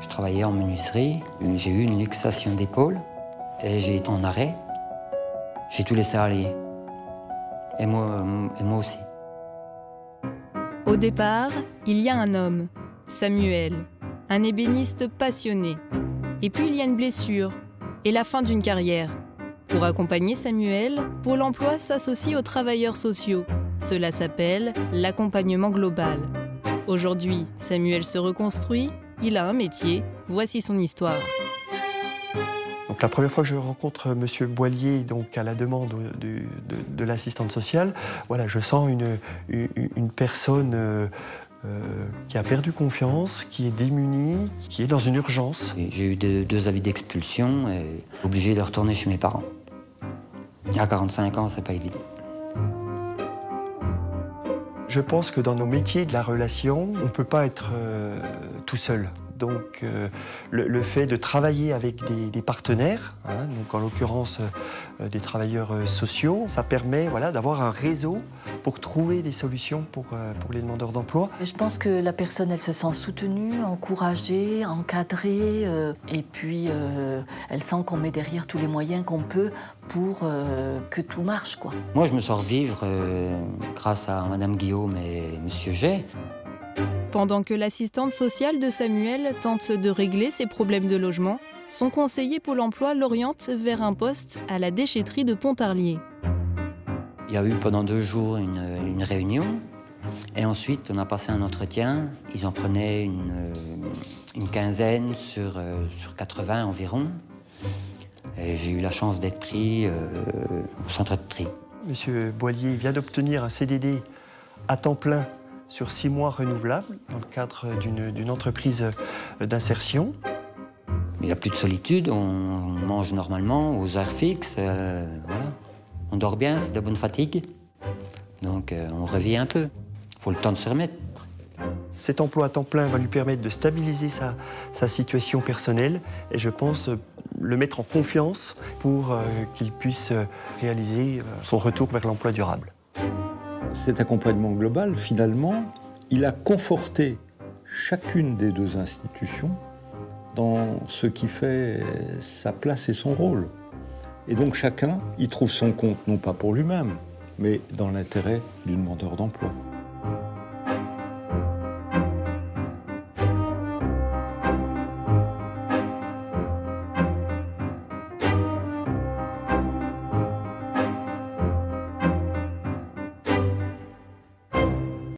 Je travaillais en menuiserie, j'ai eu une luxation d'épaule et j'ai été en arrêt. J'ai tout laissé aller. Et moi aussi. Au départ, il y a un homme, Samuel, un ébéniste passionné. Et puis il y a une blessure et la fin d'une carrière. Pour accompagner Samuel, Pôle emploi s'associe aux travailleurs sociaux. Cela s'appelle l'accompagnement global. Aujourd'hui, Samuel se reconstruit, il a un métier, voici son histoire. Donc, la première fois que je rencontre M. Boilier, donc à la demande de l'assistante sociale, voilà, je sens une personne qui a perdu confiance, qui est démunie, qui est dans une urgence. J'ai eu deux avis d'expulsion et obligé de retourner chez mes parents. À 45 ans, c'est pas évident. Je pense que dans nos métiers de la relation, on ne peut pas être tout seul. Donc le fait de travailler avec des partenaires, hein, donc en l'occurrence des travailleurs sociaux, ça permet voilà, d'avoir un réseau pour trouver des solutions pour les demandeurs d'emploi. Je pense que la personne, elle se sent soutenue, encouragée, encadrée, et puis elle sent qu'on met derrière tous les moyens qu'on peut pour que tout marche, quoi. Moi, je me sors vivre grâce à Mme Guillaume et M. Jay. Pendant que l'assistante sociale de Samuel tente de régler ses problèmes de logement, son conseiller Pôle emploi l'oriente vers un poste à la déchetterie de Pontarlier. Il y a eu pendant 2 jours une réunion et ensuite on a passé un entretien. Ils en prenaient une quinzaine sur 80 environ. Et j'ai eu la chance d'être pris au centre de tri. Monsieur Boilier vient d'obtenir un CDD à temps plein sur 6 mois renouvelables dans le cadre d'une entreprise d'insertion. Il n'y a plus de solitude, on mange normalement aux heures fixes. Voilà. On dort bien, c'est de la bonne fatigue. Donc on revit un peu. Il faut le temps de se remettre. Cet emploi à temps plein va lui permettre de stabiliser sa situation personnelle et je pense le mettre en confiance pour qu'il puisse réaliser son retour vers l'emploi durable. Cet accompagnement global, finalement, il a conforté chacune des 2 institutions dans ce qui fait sa place et son rôle. Et donc chacun y trouve son compte, non pas pour lui-même, mais dans l'intérêt du demandeur d'emploi.